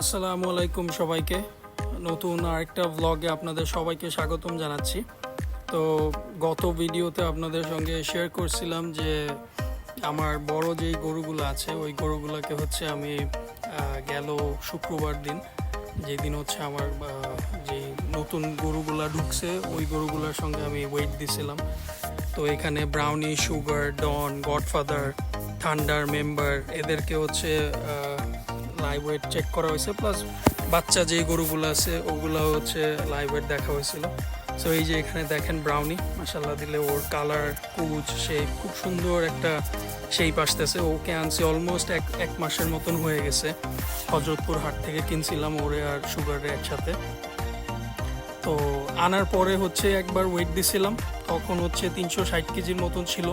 আসসালামু আলাইকুম সবাইকে। নতুন আরেকটা ব্লগে আপনাদের সবাইকে স্বাগতম জানাচ্ছি। তো গত ভিডিওতে আপনাদের সঙ্গে শেয়ার করছিলাম যে আমার বড় যেই গরুগুলো আছে ওই গরুগুলোকে হচ্ছে আমি গেল শুক্রবার দিন, যেদিন হচ্ছে আমার যে নতুন গরুগুলা ঢুকছে ওই গরুগুলোর সঙ্গে আমি ওয়েট দিছিলাম। তো এখানে ব্রাউনি, সুগার, ডন, গডফাদার, থান্ডার, মেম্বার এদেরকে হচ্ছে লাইভ ওয়েট চেক করা হয়েছে, প্লাস বাচ্চা যে গরুগুলো আছে ওগুলো হচ্ছে লাইভ ওয়েট দেখা হয়েছিল। সো এই যে এখানে দেখেন ব্রাউনি, মাসাল্লাহ দিলে ওর কালার, কুচ, শেপ খুব সুন্দর একটা শেপ আসতেছে। ওকে আনছি অলমোস্ট এক মাসের মতন হয়ে গেছে। হজরতপুর হাট থেকে কিনছিলাম ওরে আর সুগারে একসাথে। তো আনার পরে হচ্ছে একবার ওয়েট দিছিলাম, তখন হচ্ছে 360 কেজির মতন ছিল।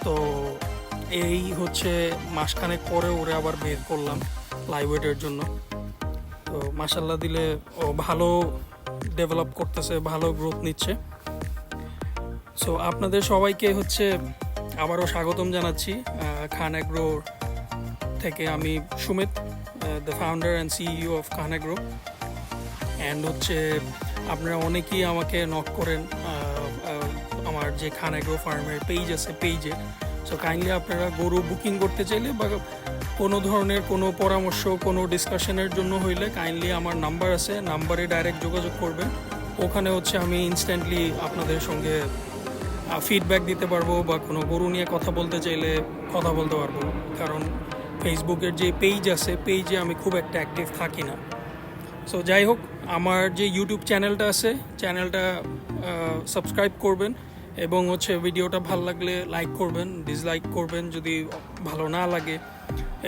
তো এই হচ্ছে মাসখানেক পরে ওরে আবার বের করলাম লাইভ ওয়েটের জন্য। তো মাসাল্লাহ দিলে ও ভালো ডেভেলপ করতেছে, ভালো গ্রোথ নিচ্ছে। সো আপনাদের সবাইকে হচ্ছে আবারও স্বাগতম জানাচ্ছি খান অ্যাগ্রো থেকে। আমি Sumit, the founder and CEO of Khan agro. And হচ্ছে আপনারা অনেকেই আমাকে নক করেন আমার যে খান অ্যাগ্রো ফার্মের পেজ আছে পেজে। সো কাইন্ডলি আপনারা গরু বুকিং করতে চাইলে বা কোনো ধরনের কোনো পরামর্শ, কোনো ডিসকাশনের জন্য হইলে কাইন্ডলি আমার নাম্বার আছে, নাম্বারে ডাইরেক্ট যোগাযোগ করবেন। ওখানে হচ্ছে আমি ইনস্ট্যান্টলি আপনাদের সঙ্গে ফিডব্যাক দিতে পারবো, বা কোনো গরু নিয়ে কথা বলতে চাইলে কথা বলতে পারবো। কারণ ফেসবুকের যে পেজ আছে পেজে আমি খুব একটা অ্যাক্টিভ থাকি না। সো যাই হোক, আমার যে ইউটিউব চ্যানেলটা আছে চ্যানেলটা সাবস্ক্রাইব করবেন, এবং হচ্ছে ভিডিওটা ভালো লাগলে লাইক করবেন, ডিসলাইক করবেন যদি ভালো না লাগে,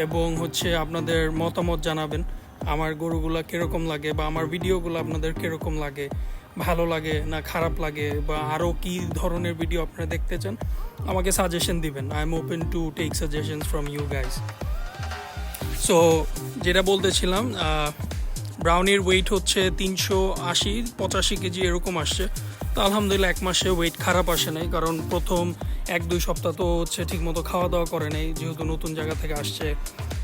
এবং হচ্ছে আপনাদের মতামত জানাবেন আমার গরুগুলা কীরকম লাগে বা আমার ভিডিওগুলো আপনাদের কীরকম লাগে, ভালো লাগে না খারাপ লাগে, বা আরও কী ধরনের ভিডিও আপনারা দেখতে চান আমাকে সাজেশন দিবেন। I am open to take suggestions from you guys. So যেটা বলতেছিলাম, ব্রাউনির ওয়েট হচ্ছে 380-85 কেজি এরকম আসছে। তো আলহামদুলিল্লাহ এক মাসে ওয়েট খারাপ আসে নাই, কারণ প্রথম 1-2 সপ্তাহ তো হচ্ছে ঠিকমতো খাওয়া দাওয়া করে নাই, যেহেতু নতুন জায়গা থেকে আসছে।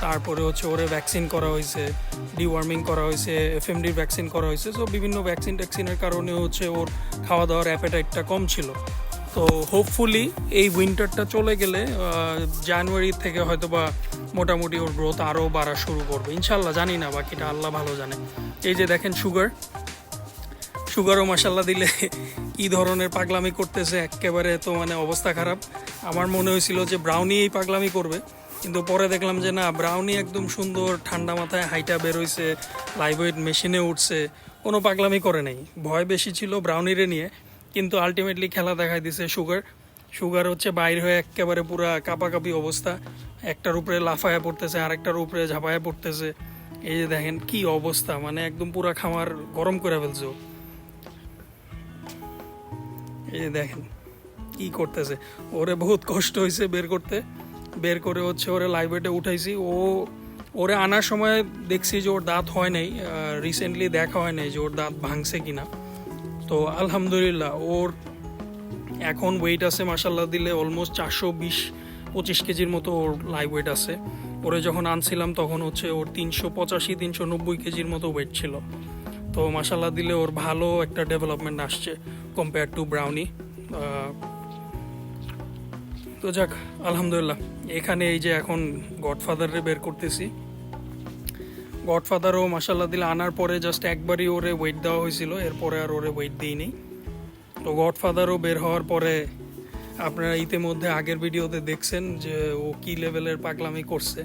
তারপরে হচ্ছে ওরে ভ্যাকসিন করা হয়েছে, ডিওয়ার্মিং করা হয়েছে, এফএমডির ভ্যাকসিন করা হয়েছে। সো বিভিন্ন ভ্যাকসিনের কারণে হচ্ছে ওর খাওয়া দাওয়ার অ্যাপেটাইটটা কম ছিল। তো হোপফুলি এই উইন্টারটা চলে গেলে জানুয়ারি থেকে হয়তো বা মোটামুটি ওর গ্রোথ আরও বাড়া শুরু করবে ইনশাল্লাহ। জানি না, বাকিটা আল্লাহ ভালো জানে। এই যে দেখেন সুগারও মাসাল্লাহ দিলে কী ধরনের পাগলামি করতেছে একেবারে, তো মানে অবস্থা খারাপ। আমার মনে হয়েছিল যে ব্রাউনি এই পাগলামি করবে, কিন্তু পরে দেখলাম যে না, ব্রাউনি একদম সুন্দর ঠান্ডা মাথায় হাইটা বেরোইছে, লাইভ ওয়েট মেশিনে উঠছে, কোনো পাগলামি করে নেই। ভয় বেশি ছিল ব্রাউনিরে নিয়ে, কিন্তু আলটিমেটলি খেলা দেখাই দিছে সুগার হচ্ছে বাইর হয়ে একেবারে পুরা কাঁপাকাঁপি অবস্থা, একটার উপরে লাফায়া পড়তেছে, আরেকটার উপরে ঝাঁপায়া পড়তেছে। এই যে দেখেন কি অবস্থা, মানে একদম পুরা খামার গরম করে ফেলছে। এই যে দেখেন কি করতেছে, ওরে বহুত কষ্ট হয়েছে বের করে হচ্ছে ওরে লাইভ ওয়েটে উঠাইছি। ওরে আনার সময় দেখছি যে ওর দাঁত হয় নাই, রিসেন্টলি দেখা হয় নাই যে ওর দাঁত ভাঙছে কিনা। তো আলহামদুলিল্লাহ ওর এখন ওয়েট আছে মাসাল্লাহ দিলে অলমোস্ট 420-25 কেজির মতো ওর লাইভ ওয়েট আছে। ওরে যখন আনছিলাম তখন হচ্ছে ওর 385-390 কেজির মতো ওয়েট ছিল। তো মাসাল্লাহ দিলে ওর ভালো একটা ডেভেলপমেন্ট আসছে কম্পেয়ার টু ব্রাউনি। তো যাক আলহামদুলিল্লাহ। এখানে এই যে এখন গডফাদারে বের করতেছি। গডফাদারও মাসাল্লাহ দিলে আনার পরে জাস্ট একবারই ওরে ওয়েট দেওয়া হয়েছিল, এরপরে আর ওরে ওয়েট দিইনি। তো গডফাদারও বের হওয়ার পরে আপনারা ইতিমধ্যে আগের ভিডিওতে দেখছেন যে ও কি লেভেলের পাগলামি করছে।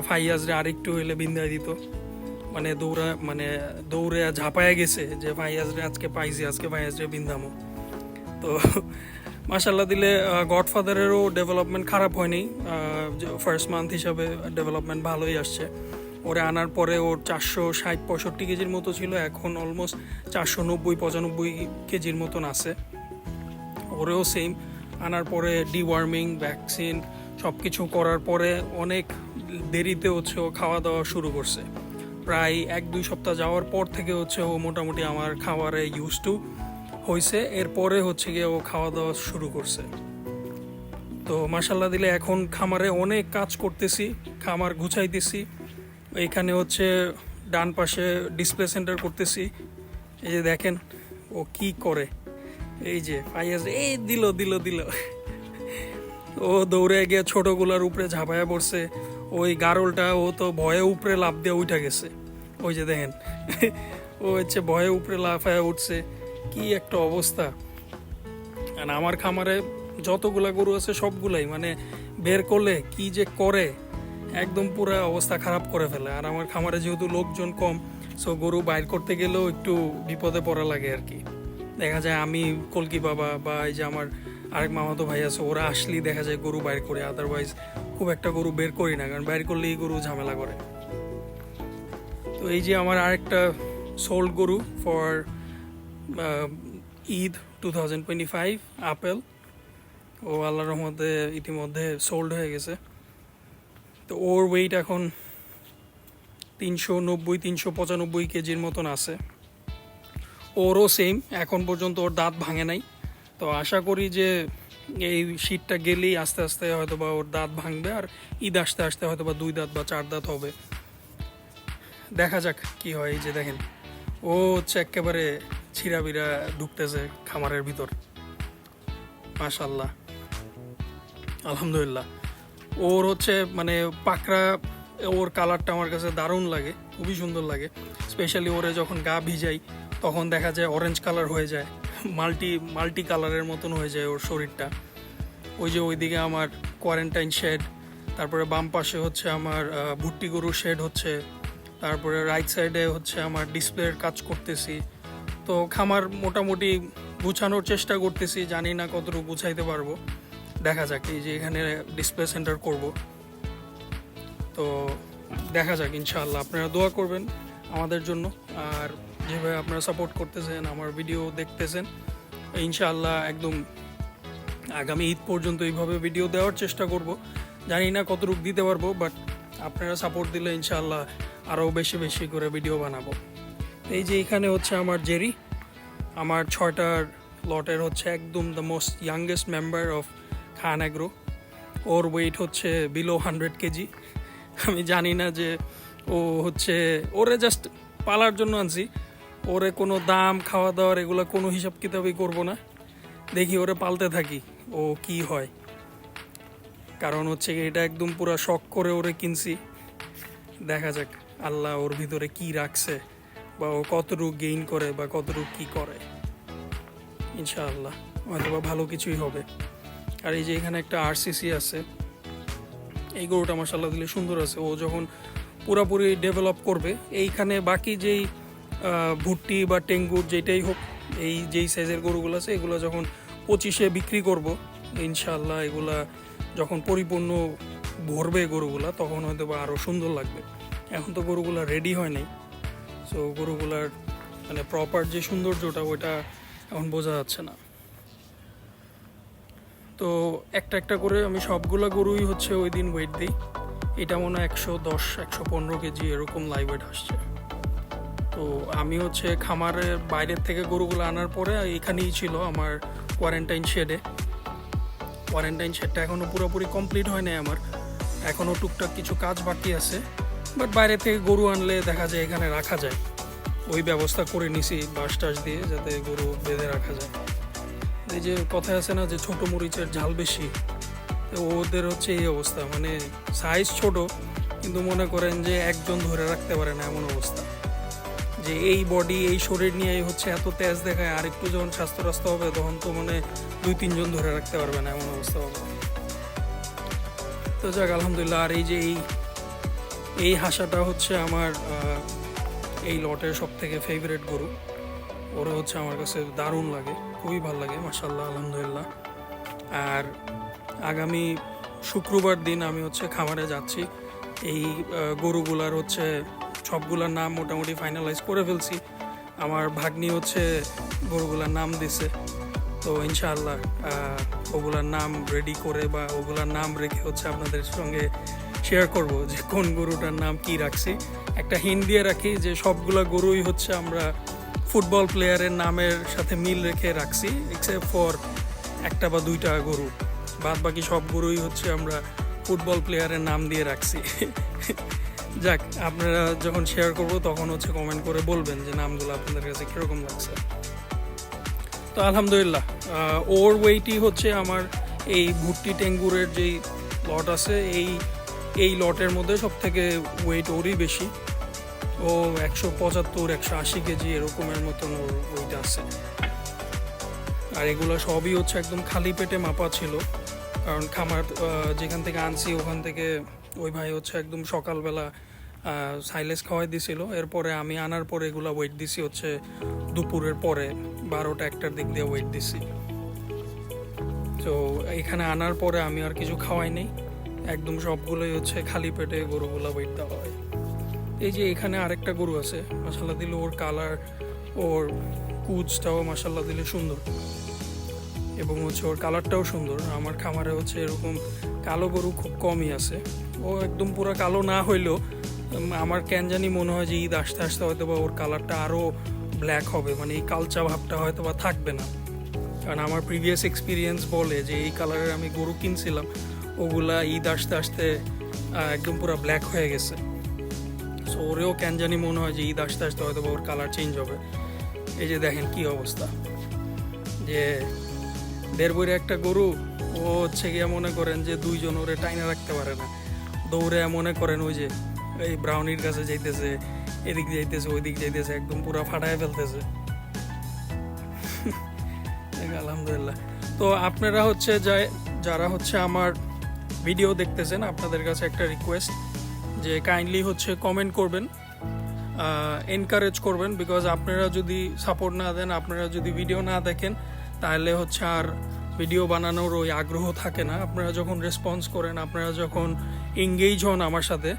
ফাইয়াজরে আরেকটু হইলে বিন্দায় দিত, মানে দৌড়ে ঝাঁপায়া গেছে যে ফাইয়াজরে আজকে পাইছি, আজকে ফাইয়াজরে বিন্দামো। তো মাসাল্লাহ দিলে গডফাদারেরও ডেভেলপমেন্ট খারাপ হয়নি, ফার্স্ট মান্থ হিসাবে ডেভেলপমেন্ট ভালোই আসছে। ওরে আনার পরে ওর 460-65 কেজির মতো ছিল, এখন অলমোস্ট 490-95 কেজির মতন আছে। ওরেও সেম, আনার পরে ডিওয়ার্মিং, ভ্যাকসিন সব কিছু করার পরে অনেক দেরিতে হচ্ছে ও খাওয়া দাওয়া শুরু করছে। প্রায় 1-2 সপ্তাহ যাওয়ার পর থেকে হচ্ছে ও মোটামুটি আমার খাবারে ইউজ টু হয়েছে। এরপরে হচ্ছে গিয়ে ও খাওয়া দাওয়া শুরু করছে। তো মাসাল্লাহ দিলে এখন খামারে অনেক কাজ করতেছি, খামার গুছাইতেছি, এইখানে হচ্ছে ডান পাশে ডিসপ্লে সেন্টার করতেছি। এই যে দেখেন ও কি করে, এই যে ফাইয়াজ এই দিল দিল দিল, ও দৌড়ে গিয়ে ছোটগুলার উপরে ঝাঁপায়া পড়ছে। ওই গারলটা ও তো ভয়ে উপরে লাফ দিয়ে উঠে গেছে, ওই যে দেখেন ও হচ্ছে ভয়ে উপরে লাফায়া উঠছে। কি একটা অবস্থা। আর আমার খামারে যতগুলা গরু আছে সবগুলাই মানে বের করলে কি যে করে, একদম পুরো অবস্থা খারাপ করে ফেলে। আর আমার খামারে যেহেতু লোকজন কম, সো গরু বাইর করতে গেলেও একটু বিপদে পড়া লাগে আর কি। দেখা যায় আমি, কলকি বাবা বা এই যে আমার আরেক মামাতো ভাই আছে, ওরা আসলেই দেখা যায় গরু বাইর করে, আদারওয়াইজ খুব একটা গরু বের করি না, কারণ বাইর করলেই গরু ঝামেলা করে। তো এই যে আমার আরেকটা সোল্ড গরু ফর ঈদ 2025 আপেল, ও আল্লাহর রহমতে ইতিমধ্যে সোল্ড হয়ে গেছে। তো ওর ওয়েট এখন 390-395 কেজির মতন আছে। ওরও সেম, এখন পর্যন্ত ওর দাঁত ভাঙে নাই। তো আশা করি যে এই শীতটা গেলেই আস্তে আস্তে হয়তো বা ওর দাঁত ভাঙবে, আর ঈদ আসতে আসতে হয়তো বা 2 দাঁত বা 4 দাঁত হবে। দেখা যাক কি হয়। এই যে দেখেন ও হচ্ছে একেবারে ছিঁড়াবিড়া ঢুকতেছে খামারের ভিতর। মাশাল্লাহ, আলহামদুলিল্লাহ। ওর হচ্ছে মানে পাকড়া, ওর কালারটা আমার কাছে দারুণ লাগে, খুবই সুন্দর লাগে। স্পেশালি ওরে যখন গা ভিজাই তখন দেখা যায় অরেঞ্জ কালার হয়ে যায়, মাল্টি কালারের মতন হয়ে যায় ওর শরীরটা। ওই যে ওইদিকে আমার কোয়ারেন্টাইন শেড, তারপরে বাম পাশে হচ্ছে আমার ভুট্টি গরুর শেড হচ্ছে, তারপরে রাইট সাইডে হচ্ছে আমার ডিসপ্লের কাজ করতেছি। তো খামার মোটামুটি গুছানোর চেষ্টা করতেছি, জানি না কতটুকু গুছাইতে পারবো, দেখা যাক। এই যে এখানে ডিসপ্লে সেন্টার করব, তো দেখা যাক ইনশাআল্লাহ। আপনারা দোয়া করবেন আমাদের জন্য, আর যেভাবে আপনারা সাপোর্ট করতেছেন, আমার ভিডিও দেখতেছেন, ইনশাআল্লাহ একদম আগামী ঈদ পর্যন্ত এইভাবে ভিডিও দেওয়ার চেষ্টা করব। জানি না কতটুকু দিতে পারবো, বাট আপনারা সাপোর্ট দিলে ইনশাআল্লাহ আরও বেশি বেশি করে ভিডিও বানাবো। এই যে এখানে হচ্ছে আমার জেরি, আমার 6টার লটের হচ্ছে একদম the most youngest member of Khan agro. ওর ওয়েট হচ্ছে বিলো 100 কেজি। আমি জানি না যে ও হচ্ছে, ওরে জাস্ট পালার জন্য আনছি, ওরে কোনো দাম খাওয়া দাওয়ার এগুলো কোনো হিসাব কিতাবই করবো না, দেখি ওরে পালতে থাকি ও কি হয়। কারণ হচ্ছে এটা একদম পুরো শখ করে ওরে কিনছি, দেখা যাক আল্লাহ ওর ভিতরে কি রাখছে, বা ও কতটুকু গেইন করে বা কতটুকু কি করে। ইনশাআল্লাহ হয়তো বা ভালো কিছুই হবে। আর এই যে এখানে একটা আরসিসি আছে, এই গরুটা মাশাআল্লাহ দিলে সুন্দর আছে। ও যখন পুরোপুরি ডেভেলপ করবে, এইখানে বাকি যেই ভুট্টি বা টেঙ্গুর যেটাই হোক, এই যেই সাইজের গরুগুলো আছে, এগুলো যখন 25-এ বিক্রি করব ইনশাআল্লাহ, এগুলা যখন পরিপূর্ণ ভরবে গরুগুলা, তখন হয়তো বা আরও সুন্দর লাগবে। এখন তো গরুগুলা রেডি হয় নাই, সো গরুগুলার মানে প্রপার যে সৌন্দর্যটা ওইটা এখন বোঝা যাচ্ছে না। তো একটা একটা করে আমি সবগুলা গরুই হচ্ছে ওই দিন ওয়েট দিই। এটা মনে হয় 110-115 কেজি এরকম লাইভ ওয়েট আসছে। তো আমি হচ্ছে খামারের বাইরের থেকে গরুগুলো আনার পরে এখানেই ছিল আমার কোয়ারেন্টাইন শেডে। কোয়ারেন্টাইন শেডটা এখনও পুরোপুরি কমপ্লিট হয় নাই আমার, এখনও টুকটাক কিছু কাজ বাকি আছে। বাট বাইরে থেকে গরু আনলে দেখা যায় এখানে রাখা যায়, ওই ব্যবস্থা করে নিছি বাঁশ টাস দিয়ে, যাতে গরু বেঁধে রাখা যায়। এই যে কথায় আছে না যে ছোট মরিচের ঝাল বেশি, তো ওদের হচ্ছে এই অবস্থা, মানে সাইজ ছোট কিন্তু মনে করেন যে একজন ধরে রাখতে পারে না এমন অবস্থা। যে এই বডি এই শরীর নিয়ে হচ্ছে এত তেজ দেখায়, আর একটু যখন স্বাস্থ্য রাস্তা হবে তখন তো মানে 2-3 জন ধরে রাখতে পারবে না এমন অবস্থা হবে। তো যাক আলহামদুলিল্লাহ। আর এই যে এই হাসাটা হচ্ছে আমার এই লটের সব থেকে ফেভারিট গরু। ওরা হচ্ছে আমার কাছে দারুণ লাগে, খুবই ভালো লাগে মাশাআল্লাহ আলহামদুলিল্লাহ। আর আগামী শুক্রবার দিন আমি হচ্ছে খামারে যাচ্ছি। এই গরুগুলার হচ্ছে সবগুলার নাম মোটামুটি ফাইনালাইজ করে ফেলছি। আমার ভাগ্নি হচ্ছে গরুগুলার নাম দিছে, তো ইনশাআল্লাহ ওগুলার নাম রেডি করে বা ওগুলার নাম রেখে হচ্ছে আপনাদের সঙ্গে শেয়ার করব যে কোন গরুটার নাম কি রাখছি। একটা হিন্ট দিয়ে রাখি যে সবগুলা গরুই হচ্ছে আমরা ফুটবল প্লেয়ারের নামের সাথে মিল রেখে রাখছি, এক্সেপ্ট ফর 1 বা 2টা গরু, বাদ বাকি সব গরুই হচ্ছে আমরা ফুটবল প্লেয়ারের নাম দিয়ে রাখছি। যাক, আপনারা যখন শেয়ার করবো তখন হচ্ছে কমেন্ট করে বলবেন যে নামগুলো আপনাদের কাছে কীরকম লাগছে। তো আলহামদুলিল্লাহ, ওর ওয়েটই হচ্ছে আমার এই ভুট্টি টেঙ্গুরের যেই লট আছে এই লটের মধ্যে সব থেকে ওয়েট ওরই বেশি। ও 175-180 কেজি এরকমের মতন ওর ওয়েট আছে। আর এগুলো সবই হচ্ছে একদম খালি পেটে মাপা ছিল, কারণ খামার যেখান থেকে আনছি ওখান থেকে ওই ভাই হচ্ছে একদম সকালবেলা সাইলেজ খাওয়াই দিছিল। এরপরে আমি আনার পরে এগুলো ওয়েট দিছি হচ্ছে দুপুরের পরে 12টা-1টার দিক দিয়ে ওয়েট দিছি। তো এখানে আনার পরে আমি আর কিছু খাওয়াই নেই, একদম সবগুলোই হচ্ছে খালি পেটে গরুগুলো ওয়েট দেওয়া হয়। এই যে এখানে আরেকটা গরু আছে, মাশাল্লাহ দিলে ওর কালার, ওর কুচটাও মাশাল্লাহ দিলে সুন্দর, এবং হচ্ছে ওর কালারটাও সুন্দর। আমার খামারে হচ্ছে এরকম কালো গরু খুব কমই আছে। ও একদম পুরো কালো না হইলেও আমার কেন জানি মনে হয় যে ঈদ আসতে আসতে হয়তো বা ওর কালারটা আরও ব্ল্যাক হবে, মানে এই কালচা ভাবটা হয়তো বা থাকবে না। কারণ আমার প্রিভিয়াস এক্সপিরিয়েন্স বলে যে এই কালারের আমি গরু কিনছিলাম, ওগুলা ঈদ আসতে আসতে একদম পুরো ব্ল্যাক হয়ে গেছে। সো ওরেও কেন জানি মনে হয় যে ঈদ আসতে আসতে হয়তো বা ওর কালার চেঞ্জ হবে। এই যে দেখেন কি অবস্থা, যে দেড় বইরে একটা গরু, ও হচ্ছে গিয়ে মনে করেন যে দুইজন ওরে টাইনা রাখতে পারে না, দৌড়ে মনে করেন ওই যে এই ব্রাউনির কাছে যাইতেছে, এদিক যাইতেছে ওইদিক যাইতেছে, একদম পুরো ফাটায় ফেলতেছে। আলহামদুলিল্লাহ। তো আপনারা হচ্ছে যারা হচ্ছে আমার ভিডিও দেখতেছেন, আপনাদের কাছে একটা রিকোয়েস্ট যে কাইন্ডলি হচ্ছে কমেন্ট করবেন, এনকারেজ করবেন। বিকজ আপনারা যদি সাপোর্ট না দেন, আপনারা যদি ভিডিও না দেখেন, তাহলে হচ্ছে আর ভিডিও বানানোর ওই আগ্রহ থাকে না। আপনারা যখন রেসপন্স করেন, আপনারা যখন এঙ্গেজ হন আমার সাথে,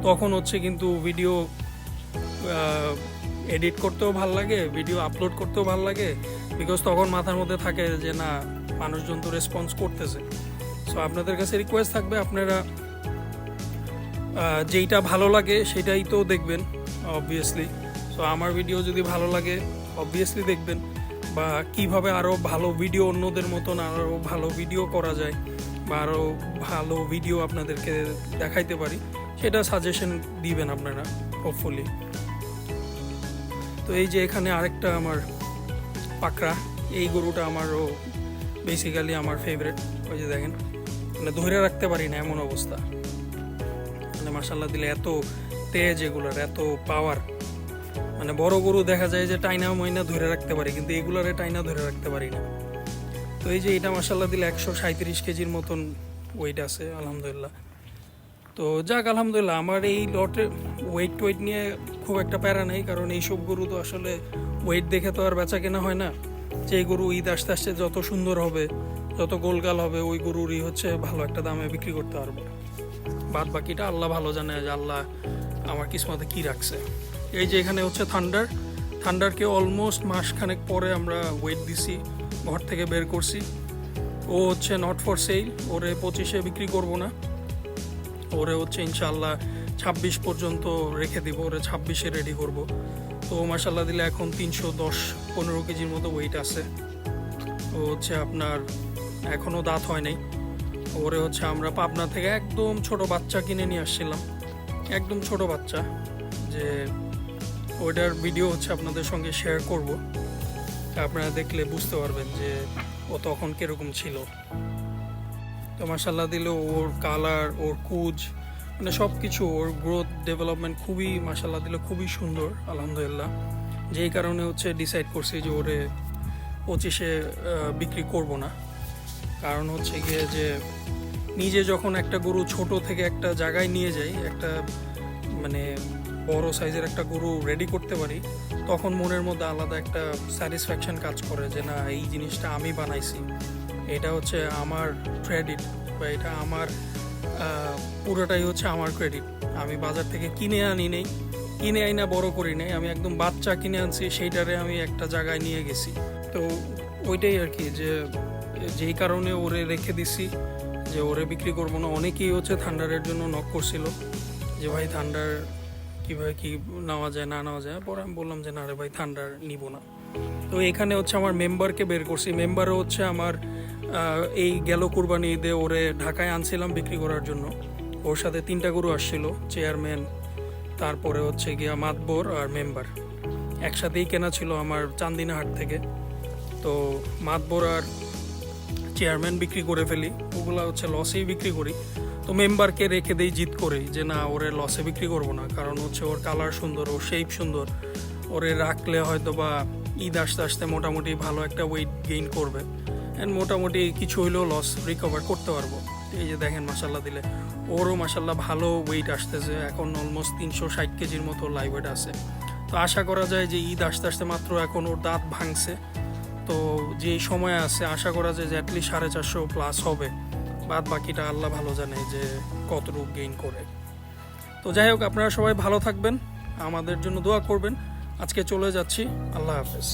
তখন হচ্ছে কিন্তু ভিডিও এডিট করতেও ভাল লাগে, ভিডিও আপলোড করতেও ভাল লাগে। বিকজ তখন মাথার মধ্যে থাকে যে না, মানুষজন তো রেসপন্স করতেছে। সো আপনাদের কাছে রিকোয়েস্ট থাকবে, আপনারা যেইটা ভালো লাগে সেটাই তো দেখবেন অবভিয়াসলি। সো আমার ভিডিও যদি ভালো লাগে অবভিয়াসলি দেখবেন, বা কিভাবে আরও ভালো ভিডিও, অন্যদের মতন আরও ভালো ভিডিও করা যায়, বা আরও ভালো ভিডিও আপনাদেরকে দেখাইতে পারি, সেটা সাজেশন দিবেন আপনারা হোপফুলি। তো এই যে এখানে আরেকটা আমার পাকড়া, এই গরুটা আমারও বেসিক্যালি আমার ফেভারিট। ওই যে দেখেন, মানে ধরে রাখতে পারি না এমন অবস্থা, মানে মাশাল্লাহ দিলে এত তেজ এগুলার, এত পাওয়ার। মানে বড় গরু দেখা যায় যে টাইনা ময়না ধরে রাখতে পারি, কিন্তু এগুলারে টাইনা ধরে রাখতে পারি না। তো এই যে এটা মাশাল্লাহ দিলে 137 কেজির মতন ওয়েট আছে আলহামদুলিল্লাহ। তো যাক আলহামদুলিল্লাহ, আমার এই লটে ওয়েট নিয়ে খুব একটা প্যারা নেই, কারণ এইসব গরু তো আসলে ওয়েট দেখে তো আর বেচা কেনা হয় না। যে গরু ঈদ আসতে আসতে যত সুন্দর হবে, যত গোলগাল হবে, ওই গরুরই হচ্ছে ভালো একটা দামে বিক্রি করতে পারবো। বাদ বাকিটা আল্লাহ ভালো জানে যে আল্লাহ আমার কিসমতে কি রাখছে। এই যে এখানে হচ্ছে থান্ডারকে অলমোস্ট মাসখানেক পরে আমরা ওয়েট দিছি, ঘর থেকে বের করছি। ও হচ্ছে নট ফর সেল, ওরে 25-এ বিক্রি করব না, ওরে হচ্ছে ইনশাআল্লাহ 26 পর্যন্ত রেখে দিব, ওরে 26-এ রেডি করব। তো মাশাল্লাহ দিলে এখন 310-15 কেজির মতো ওয়েট আছে। ও হচ্ছে আপনার এখনও দাঁত হয় নাই। ওরে হচ্ছে আমরা পাবনা থেকে একদম ছোট বাচ্চা কিনে নিয়ে আসছিলাম, একদম ছোট বাচ্চা, যে ওইটার ভিডিও হচ্ছে আপনাদের সঙ্গে শেয়ার করব। আপনারা দেখলে বুঝতে পারবেন যে ও তখন কীরকম ছিল। তো মাশাল্লাহ দিলে ওর কালার, ওর কুচ, মানে সব কিছু, ওর গ্রোথ ডেভেলপমেন্ট খুবই মাশাল্লাহ দিলে খুবই সুন্দর আলহামদুলিল্লাহ। যেই কারণে হচ্ছে ডিসাইড করছি যে ওরে 25-এ বিক্রি করব না। কারণ হচ্ছে গিয়ে যে নিজে যখন একটা গরু ছোট থেকে একটা জায়গায় নিয়ে যাই, একটা মানে বড় সাইজের একটা গরু রেডি করতে পারি, তখন মনের মধ্যে আলাদা একটা স্যাটিসফ্যাকশন কাজ করে যে না, এই জিনিসটা আমি বানাইছি, এটা হচ্ছে আমার ক্রেডিট, বা এটা আমার পুরোটাই হচ্ছে আমার ক্রেডিট। আমি বাজার থেকে কিনে আনি না, বড় করি নাই, আমি একদম বাচ্চা কিনে আনছি, সেইটারে আমি একটা জায়গায় নিয়ে গেছি। তো ওইটাই আর কি, যে যেই কারণে ওরে রেখে দিছি, যে ওরে বিক্রি করবো না। অনেকেই হচ্ছে থান্ডারের জন্য নক করছিল যে ভাই থান্ডার কীভাবে কি নেওয়া যায় না নেওয়া যায়, পরে আমি বললাম যে না রে ভাই, থান্ডার নিব না। তো এখানে হচ্ছে আমার মেম্বারকে বের করছি। মেম্বারও হচ্ছে আমার এই গেল কুরবানি ঈদে ওরে ঢাকায় আনছিলাম বিক্রি করার জন্য। ওর সাথে 3টা গরু আসছিল, চেয়ারম্যান, তারপরে হচ্ছে গিয়া মাতবর আর মেম্বার একসাথেই কেনা ছিল আমার চান্দিনাহাট থেকে। তো মাতবর আর চেয়ারম্যান বিক্রি করে ফেলি, ওগুলা হচ্ছে লসেই বিক্রি করি। তো মেম্বারকে রেখে দেই জিত করেই যে না, ওরে লসে বিক্রি করব না, কারণ হচ্ছে ওর কালার সুন্দর, ওর শেপ সুন্দর, ওরে রাখলে হয়তো বা ঈদ আসতে আসতে মোটামুটি ভালো একটা ওয়েট গেইন করবে অ্যান্ড মোটামুটি কিছু হইলেও লস রিকভার করতে পারবো। এই যে দেখেন মাসাল্লাহ দিলে ওরও মাসাল্লাহ ভালো ওয়েট আসতেছে, এখন অলমোস্ট 360 কেজির মতো লাইভ ওয়েট আছে। তো আশা করা যায় যে ঈদ আসতে আসতে মাত্র এখন ওর দাঁত ভাঙছে, তো যে সময় আছে আশা করা যায় যে অ্যাটলিস্ট 450+ হবে। বাদ বাকিটা আল্লাহ ভালো জানে যে কতটুকু গেইন করে। তো যাই হোক, আপনারা সবাই ভালো থাকবেন, আমাদের জন্য দোয়া করবেন। আজকে চলে যাচ্ছি, আল্লাহ হাফেজ।